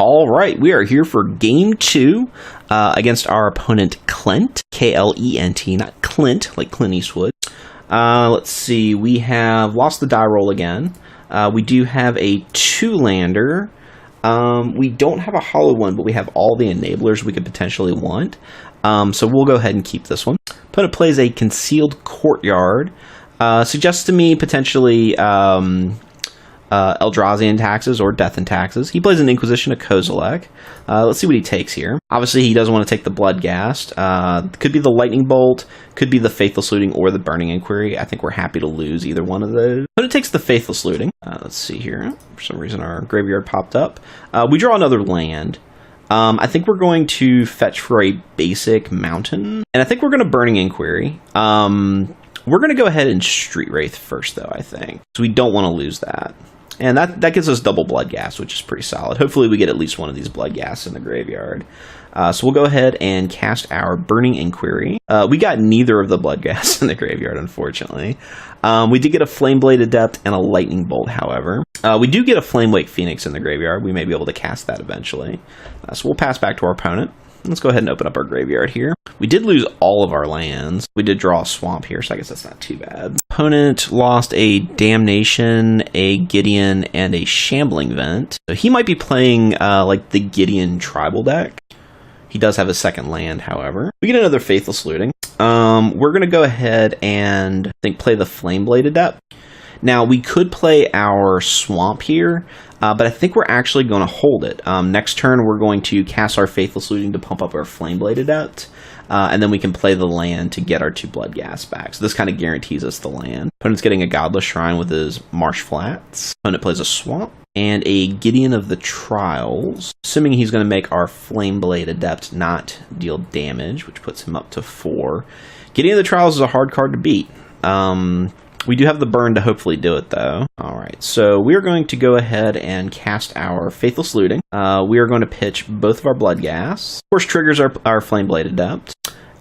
All right, we are here for game 2 against our opponent Clint, K-L-E-N-T, not Clint, like Clint Eastwood. Let's see, we have lost the die roll again. We do have a 2-lander. We don't have a hollow one, but we have all the enablers we could potentially want. So we'll go ahead and keep this one. Opponent plays a Concealed Courtyard. Suggests to me potentially Eldrazi and taxes or Death and taxes. He plays an Inquisition of Kozilek. Let's see what he takes here. Obviously, he doesn't want to take the Bloodghast. Could be the Lightning Bolt, could be the Faithless Looting or the Burning Inquiry. I think we're happy to lose either one of those. But it takes the Faithless Looting. Let's see here. For some reason, our graveyard popped up. We draw another land. I think we're going to fetch for a basic mountain. And I think we're going to Burning Inquiry. We're going to go ahead and Street Wraith first, though, I think. So we don't want to lose that. And that gives us double Bloodghast, which is pretty solid. Hopefully we get at least one of these Bloodghasts in the graveyard. So we'll go ahead and cast our Burning Inquiry. We got neither of the Bloodghasts in the graveyard, unfortunately. We did get a Flameblade Adept and a Lightning Bolt, however. We do get a Flamewake Phoenix in the graveyard. We may be able to cast that eventually. So we'll pass back to our opponent. Let's go ahead and open up our graveyard here. We did lose all of our lands. We did draw a swamp here, so I guess that's not too bad. Opponent lost a Damnation, a Gideon, and a Shambling Vent. So he might be playing like the Gideon tribal deck. He does have a second land, however. We get another Faithless Looting. We're going to go ahead and I think play the Flameblade Adept. Now, we could play our Swamp here, but I think we're actually going to hold it. Next turn, we're going to cast our Faithless Looting to pump up our Flameblade Adept, and then we can play the land to get our 2 Bloodghast back. So this kind of guarantees us the land. Opponent's getting a Godless Shrine with his Marsh Flats. Opponent plays a Swamp and a Gideon of the Trials, assuming he's going to make our Flameblade Adept not deal damage, which puts him up to 4. Gideon of the Trials is a hard card to beat. We do have the burn to hopefully do it, though. All right, so we are going to go ahead and cast our Faithless Looting. We are going to pitch both of our Bloodghasts. Of course, triggers our Flameblade Adept.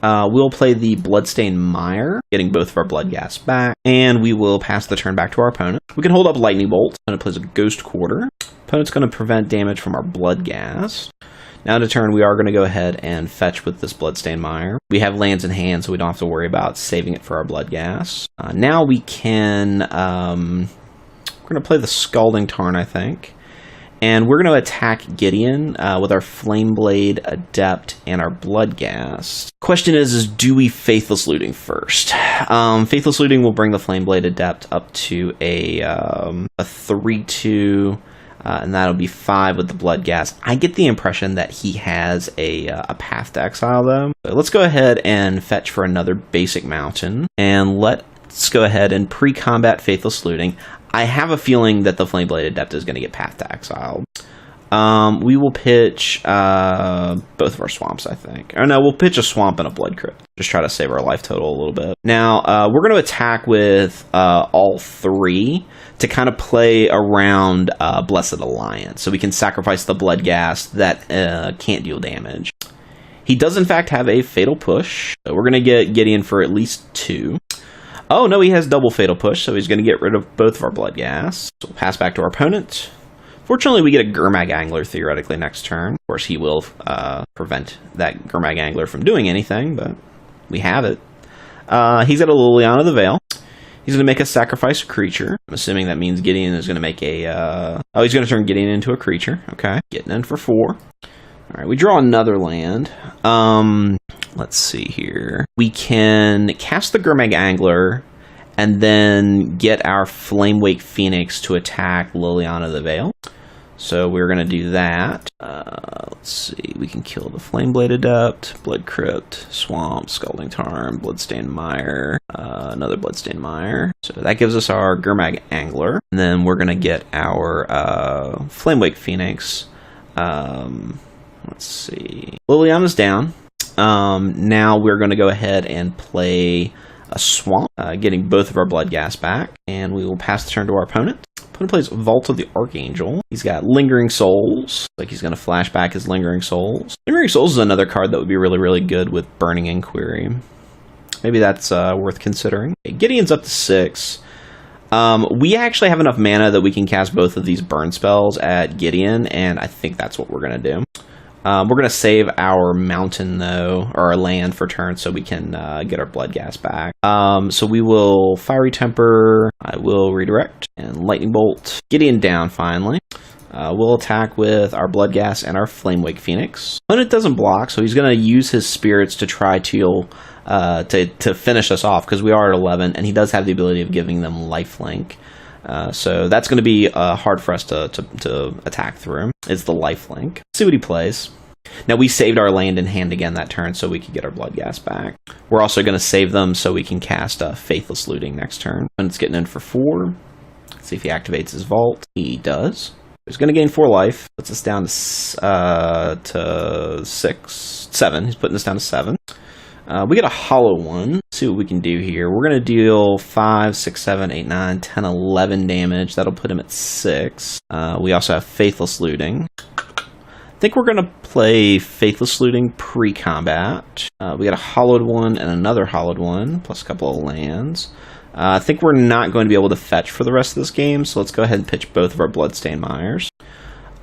We'll play the Bloodstained Mire, getting both of our Bloodghasts back, and we will pass the turn back to our opponent. We can hold up Lightning Bolt. Opponent plays a Ghost Quarter. Opponent's going to prevent damage from our Bloodghast. Now to turn, we are going to go ahead and fetch with this Bloodstained Mire. We have lands in hand, so we don't have to worry about saving it for our Bloodghast. Now we can, we're going to play the Scalding Tarn, I think. And we're going to attack Gideon with our Flameblade Adept and our Bloodghast. Question is do we Faithless Looting first? Faithless Looting will bring the Flameblade Adept up to a 3-2. And that'll be 5 with the Bloodghast. I get the impression that he has a Path to Exile, though. So let's go ahead and fetch for another basic mountain. And let's go ahead and pre-combat Faithless Looting. I have a feeling that the Flameblade Adept is going to get Path to Exile. We will pitch both of our swamps, I think. Or no, we'll pitch a swamp and a Blood Crypt. Just try to save our life total a little bit. Now, we're going to attack with all 3 to kind of play around Blessed Alliance. So we can sacrifice the Bloodghast that can't deal damage. He does, in fact, have a Fatal Push. So we're going to get Gideon for at least 2. Oh, no, he has double Fatal Push, so he's going to get rid of both of our Bloodghasts. So we'll pass back to our opponent. Fortunately, we get a Gurmag Angler, theoretically, next turn. Of course, he will prevent that Gurmag Angler from doing anything, but we have it. He's got a Liliana of the Veil. He's going to make us sacrifice a creature. I'm assuming that means Gideon is going to make a... oh, he's going to turn Gideon into a creature. Okay, getting in for 4. All right, we draw another land. Let's see here. We can cast the Gurmag Angler and then get our Flamewake Phoenix to attack Liliana of the Veil. So we're going to do that. Let's see. We can kill the Flameblade Adept, Blood Crypt, Swamp, Scalding Tarn, Bloodstained Mire, another Bloodstained Mire. So that gives us our Gurmag Angler. And then we're going to get our Flamewake Phoenix. Let's see. Liliana's down. Now we're going to go ahead and play a Swamp, getting both of our Bloodghast back. And we will pass the turn to our opponent. Opponent plays Vault of the Archangel. He's got Lingering Souls. Like he's going to flash back his Lingering Souls. Lingering Souls is another card that would be really, really good with Burning Inquiry. Maybe that's worth considering. Okay, Gideon's up to 6. We actually have enough mana that we can cast both of these burn spells at Gideon, and I think that's what we're going to do. We're going to save our mountain, though, or our land for turn so we can get our Bloodghast back. So we will Fiery Temper, I will redirect, and Lightning Bolt. Gideon down, finally. We'll attack with our Bloodghast and our Flamewake Phoenix. Opponent doesn't block, so he's going to use his spirits to try to finish us off, because we are at 11, and he does have the ability of giving them lifelink. So that's going to be hard for us to attack through, is the lifelink. See what he plays. Now, we saved our land in hand again that turn so we could get our Bloodghast back. We're also going to save them so we can cast Faithless Looting next turn. And it's getting in for 4. Let's see if he activates his Vault. He does. He's going to gain 4 life. Puts us down to 7. He's putting us down to 7. We get a hollow one. Let's see what we can do here. We're going to deal 5, 6, 7, 8, 9, 10, 11 damage. That'll put him at 6. We also have Faithless Looting. I think we're going to play Faithless Looting pre-combat. We got a hollowed one and another hollowed one, plus a couple of lands. I think we're not going to be able to fetch for the rest of this game, so let's go ahead and pitch both of our Bloodstained Mires.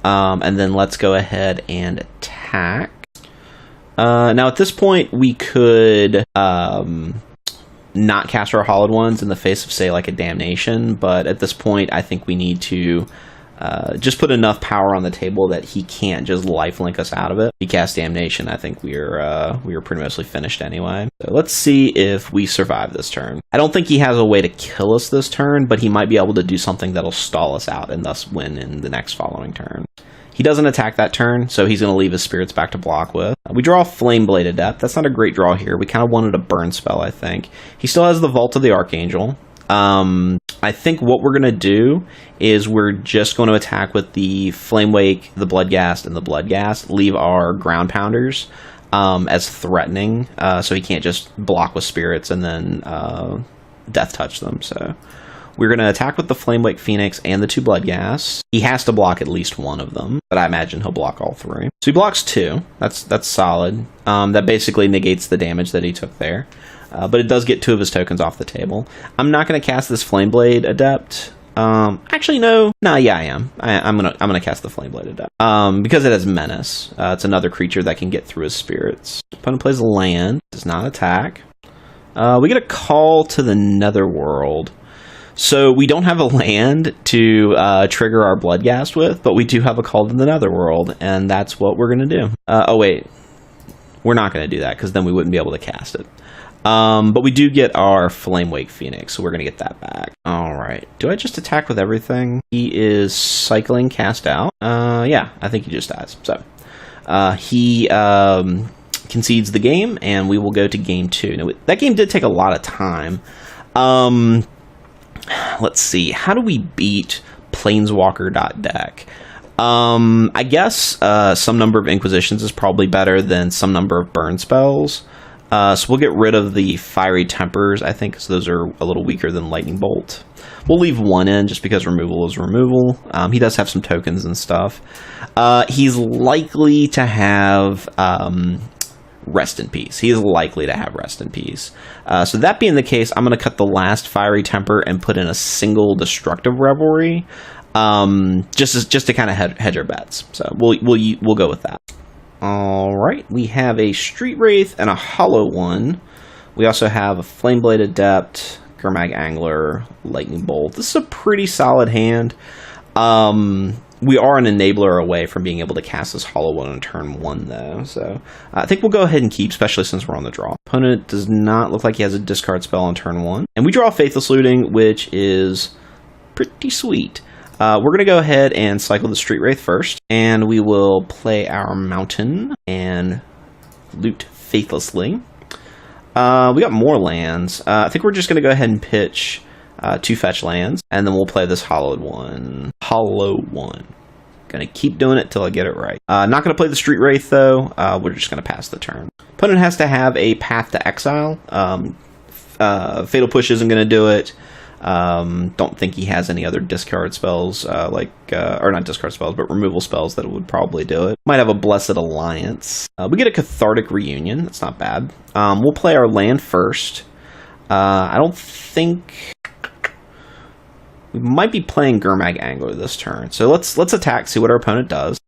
And then let's go ahead and attack. Now, at this point, we could not cast our hollowed ones in the face of, say, like a Damnation, but at this point, I think we need to just put enough power on the table that he can't just lifelink us out of it. If he casts Damnation, I think we are pretty mostly finished anyway. So let's see if we survive this turn. I don't think he has a way to kill us this turn, but he might be able to do something that'll stall us out and thus win in the next following turn. He doesn't attack that turn, so he's going to leave his spirits back to block with. We draw Flameblade Adept. That's not a great draw here. We kind of wanted a burn spell, I think. He still has the Vault of the Archangel. I think what we're going to do is we're just going to attack with the Flamewake, the Bloodghast, and the Bloodghast. Leave our Ground Pounders as threatening, so he can't just block with spirits and then Death Touch them. So we're going to attack with the Flamewake Phoenix and the 2 Bloodghasts. He has to block at least one of them, but I imagine he'll block all 3. So he blocks 2. That's solid. That basically negates the damage that he took there. But it does get 2 of his tokens off the table. I'm not going to cast this Flameblade Adept. Actually, no. Nah, yeah, I am. I'm gonna cast the Flameblade Adept. Because it has Menace. It's another creature that can get through his spirits. Opponent plays a land. Does not attack. We get a call to the Netherworld. So we don't have a land to trigger our Bloodghast with, but we do have a call to the Netherworld, and that's what we're going to do. Oh, wait. We're not going to do that, because then we wouldn't be able to cast it. But we do get our Flamewake Phoenix, so we're going to get that back. Alright. Do I just attack with everything? He is cycling cast out. Yeah, I think he just dies. So, he concedes the game, and we will go to game 2. Now, that game did take a lot of time. Let's see. How do we beat Planeswalker.deck? I guess some number of Inquisitions is probably better than some number of burn spells. So we'll get rid of the Fiery Tempers, I think, because those are a little weaker than Lightning Bolt. We'll leave 1 in just because removal is removal. He does have some tokens and stuff. He's likely to have Rest in Peace. He is likely to have Rest in Peace. So that being the case, I'm going to cut the last Fiery Temper and put in a single Destructive Revelry, just to kind of hedge our bets. So we'll go with that. Alright, we have a Street Wraith and a Hollow one. We also have a Flameblade Adept, Gurmag Angler, Lightning Bolt. This is a pretty solid hand. We are an enabler away from being able to cast this Hollow one on turn 1, though. So I think we'll go ahead and keep, especially since we're on the draw. Opponent does not look like he has a discard spell on turn 1. And we draw Faithless Looting, which is pretty sweet. We're going to go ahead and cycle the Street Wraith first, and we will play our Mountain and loot faithlessly. We got more lands. I think we're just going to go ahead and pitch 2 fetch lands, and then we'll play this Hollowed one. Hollow one. Going to keep doing it till I get it right. Not going to play the Street Wraith, though. We're just going to pass the turn. Opponent has to have a Path to Exile. Fatal Push isn't going to do it. Don't think he has any other discard spells, or not discard spells, but removal spells that would probably do it. Might have a Blessed Alliance. We get a Cathartic Reunion. That's not bad. We'll play our land first. I don't think... We might be playing Gurmag Angler this turn. So let's attack, see what our opponent does.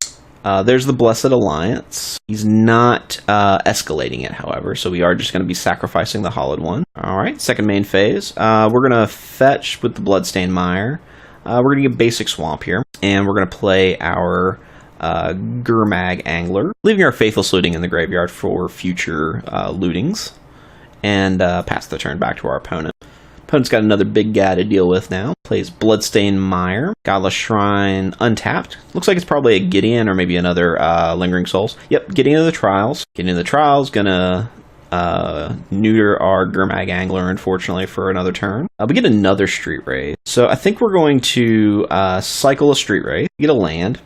There's the Blessed Alliance. He's not escalating it, however, so we are just going to be sacrificing the Hollowed One. Alright, second main phase. We're going to fetch with the Bloodstained Mire. We're going to get basic Swamp here, and we're going to play our Gurmag Angler, leaving our Faithless Looting in the graveyard for future lootings, and pass the turn back to our opponent. Opponent's got another big guy to deal with now. Plays Bloodstained Mire. Godless Shrine untapped. Looks like it's probably a Gideon or maybe another Lingering Souls. Yep, Gideon of the Trials. Gideon of the Trials gonna neuter our Gurmag Angler, unfortunately, for another turn. We get another Street Wraith. So I think we're going to cycle a Street Wraith, get a land.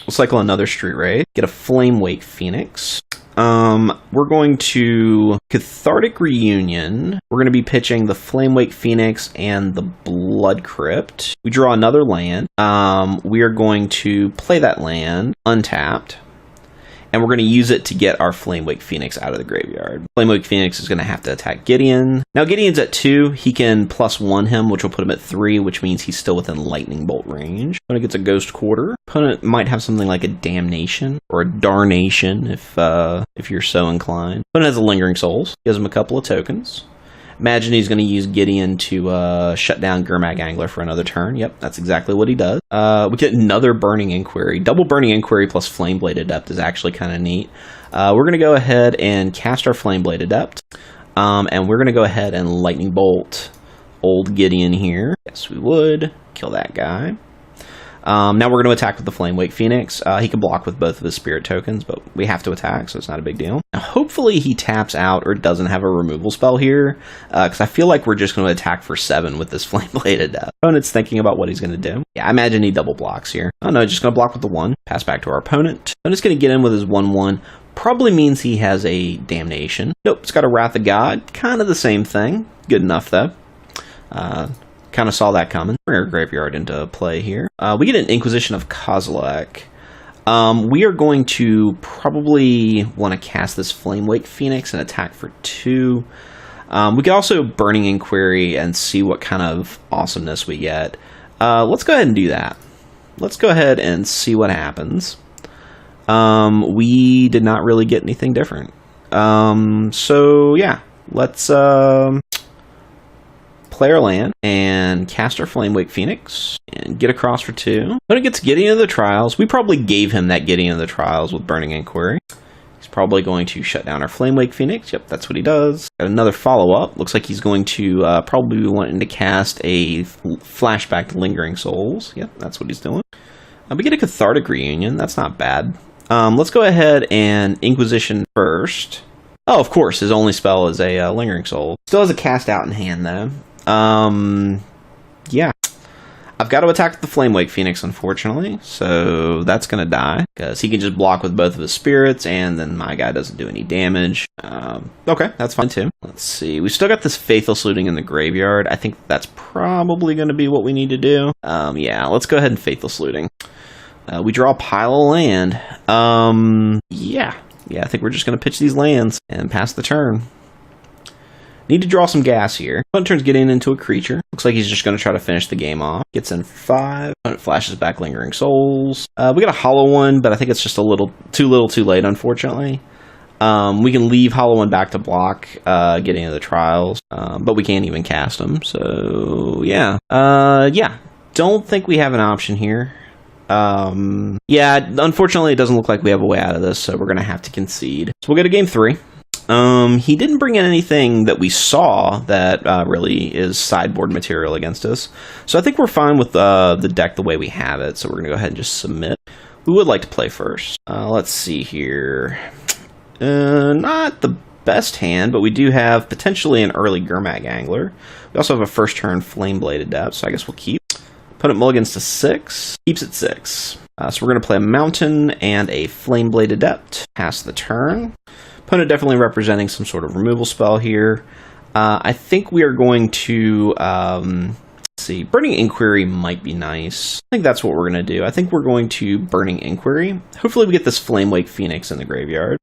We'll cycle another Street Wraith, get a Flamewake Phoenix. We're going to Cathartic Reunion. We're going to be pitching the Flamewake Phoenix and the Blood Crypt. We draw another land. We are going to play that land untapped, and we're going to use it to get our Flamewake Phoenix out of the graveyard. Flamewake Phoenix is going to have to attack Gideon. Now Gideon's at 2. He can +1 him, which will put him at 3, which means he's still within Lightning Bolt range. Opponent gets a Ghost Quarter. Opponent might have something like a Damnation or a Darnation if you're so inclined. Opponent has a Lingering Souls. Gives him a couple of tokens. Imagine he's going to use Gideon to shut down Gurmag Angler for another turn. Yep, that's exactly what he does. We get another Burning Inquiry. Double Burning Inquiry plus Flameblade Adept is actually kind of neat. We're going to go ahead and cast our Flameblade Adept. And we're going to go ahead and Lightning Bolt old Gideon here. Yes, we would. Kill that guy. Now we're going to attack with the Flamewake Phoenix. He can block with both of his spirit tokens, but we have to attack, so it's not a big deal. Now, hopefully he taps out or doesn't have a removal spell here, because I feel like we're just going to attack for 7 with this Flamebladed Adept. Opponent's thinking about what he's going to do. Yeah, I imagine he double blocks here. Oh no, just going to block with the 1. Pass back to our opponent. I'm just going to get in with his 1/1. Probably means he has a Damnation. Nope, it's got a Wrath of God. Kind of the same thing. Good enough, though. Kind of saw that coming. Bring our graveyard into play here. We get an Inquisition of Kozilek. We are going to probably want to cast this Flamewake Phoenix and attack for 2. We could also Burning Inquiry and see what kind of awesomeness we get. Let's go ahead and do that. Let's go ahead and see what happens. We did not really get anything different. So yeah, let's play our land and cast our Flamewake Phoenix and get across for 2. When it gets Gideon of the Trials, we probably gave him that Gideon of the Trials with Burning Inquiry. He's probably going to shut down our Flamewake Phoenix. Yep, that's what he does. Got another follow-up. Looks like he's going to probably be wanting to cast a flashback to Lingering Souls. Yep, that's what he's doing. We get a Cathartic Reunion. That's not bad. Let's go ahead and Inquisition first. Oh, of course, his only spell is a Lingering Soul. Still has a cast out in hand, though. Yeah. I've got to attack with the Flamewake Phoenix, unfortunately, so that's going to die, because he can just block with both of his spirits, and then my guy doesn't do any damage. Okay, that's fine, too. Let's see. We still got this Faithless Looting in the graveyard. I think that's probably going to be what we need to do. Yeah, let's go ahead and Faithless Looting. We draw a pile of land. Yeah, I think we're just going to pitch these lands and pass the turn. Need to draw some gas here. Opponent turns Gideon into a creature. Looks like he's just going to try to finish the game off. Gets in 5. Opponent flashes back Lingering Souls. We got a Hollow One, but I think it's just a little too late, unfortunately. We can leave Hollow One back to block Gideon of the Trials, but we can't even cast them. So, yeah. Yeah, don't think we have an option here. Yeah, unfortunately, it doesn't look like we have a way out of this, so we're going to have to concede. So we'll go to game 3. He didn't bring in anything that we saw that really is sideboard material against us. So I think we're fine with the deck the way we have it. So we're going to go ahead and just submit. We would like to play first. Let's see here. Not the best hand, but we do have potentially an early Gurmag Angler. We also have a first turn Flamebladed Adept, so I guess we'll keep. Opponent mulligans to 6. Keeps at 6. So we're going to play a Mountain and a Flamebladed Adept. Pass the turn. Opponent definitely representing some sort of removal spell here. I think we are going to, let's see, Burning Inquiry might be nice. I think that's what we're going to do. I think we're going to Burning Inquiry. Hopefully we get this Flamewake Phoenix in the graveyard.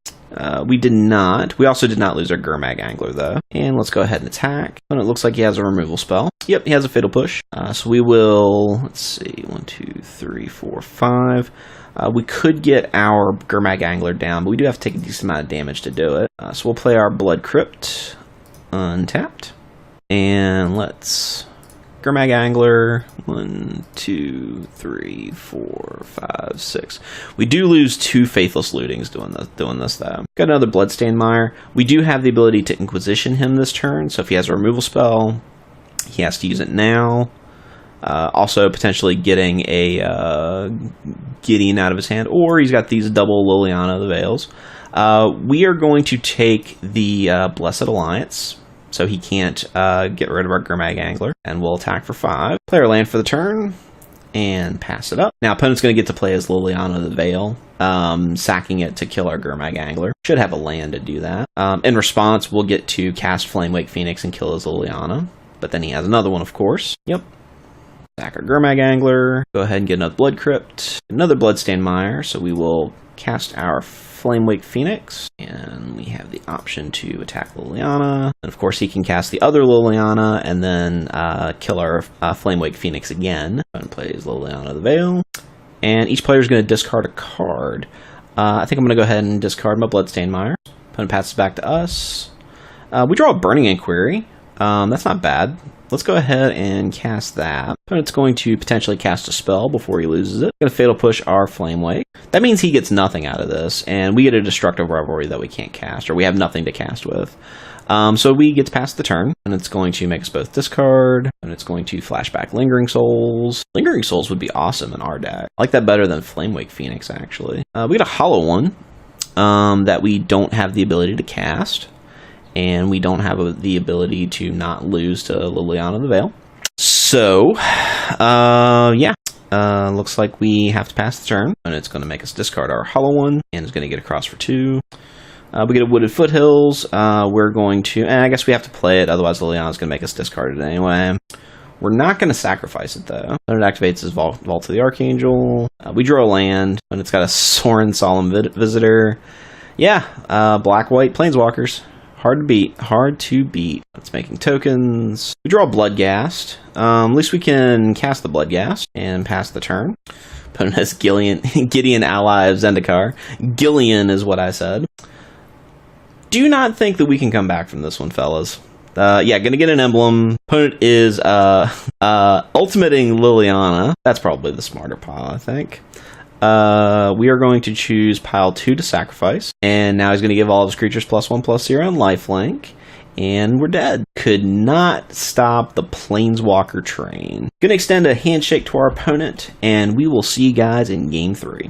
We did not. We also did not lose our Gurmag Angler, though. And let's go ahead and attack. And it looks like he has a removal spell. Yep, he has a Fatal Push. So we will, let's see, 1, 2, 3, 4, 5. We could get our Gurmag Angler down, but we do have to take a decent amount of damage to do it. So we'll play our Blood Crypt untapped. And let's Gurmag Angler, 1, 2, 3, 4, 5, 6. We do lose 2 Faithless Lootings doing this though. Got another Bloodstained Mire. We do have the ability to Inquisition him this turn, so if he has a removal spell, he has to use it now. Also potentially getting a Gideon out of his hand, or he's got these double Liliana the Veils. We are going to take the Blessed Alliance, so he can't get rid of our Gurmag Angler, and we'll attack for 5. Play our land for the turn, and pass it up. Now, opponent's going to get to play as Liliana the Veil, sacking it to kill our Gurmag Angler. Should have a land to do that. In response, we'll get to cast Flamewake Phoenix and kill his Liliana, but then he has another one, of course. Yep. Sack our Gurmag Angler. Go ahead and get another Blood Crypt, another Bloodstained Mire, so we will cast our Flamewake Phoenix, and we have the option to attack Liliana. And of course, he can cast the other Liliana and then kill our Flamewake Phoenix again. And plays Liliana the Veil. And each player is going to discard a card. I think I'm going to go ahead and discard my Bloodstained Mire. Opponent passes back to us. We draw a Burning Inquiry. That's not bad. Let's go ahead and cast that. Opponent's going to potentially cast a spell before he loses it. Going to Fatal Push our Flamewake. That means he gets nothing out of this, and we get a Destructive Revelry that we can't cast, or we have nothing to cast with. So we get to pass the turn, and it's going to make us both discard, and it's going to flashback Lingering Souls. Lingering Souls would be awesome in our deck. I like that better than Flamewake Phoenix, actually. We got a Hollow One that we don't have the ability to cast. And we don't have the ability to not lose to Liliana the Veil. So, yeah. Looks like we have to pass the turn. And it's going to make us discard our Hollow One. And it's going to get across for 2. We get a Wooded Foothills. We're going to... I guess we have to play it. Otherwise, Liliana's going to make us discard it anyway. We're not going to sacrifice it, though. When it activates his Vault to the Archangel. We draw a land. And it's got a Sorin Solemn Visitor. Yeah. Black-white Planeswalkers. Hard to beat. It's making tokens. We draw Bloodghast. At least we can cast the Bloodghast and pass the turn. Opponent has Gideon ally of Zendikar. Gideon is what I said. Do not think that we can come back from this one, fellas. Yeah, gonna get an emblem. Opponent is ultimating Liliana. That's probably the smarter pile, I think. We are going to choose pile 2 to sacrifice. And now he's going to give all of his creatures +1/+0 and lifelink. And we're dead. Could not stop the Planeswalker train. Going to extend a handshake to our opponent. And we will see you guys in Game 3.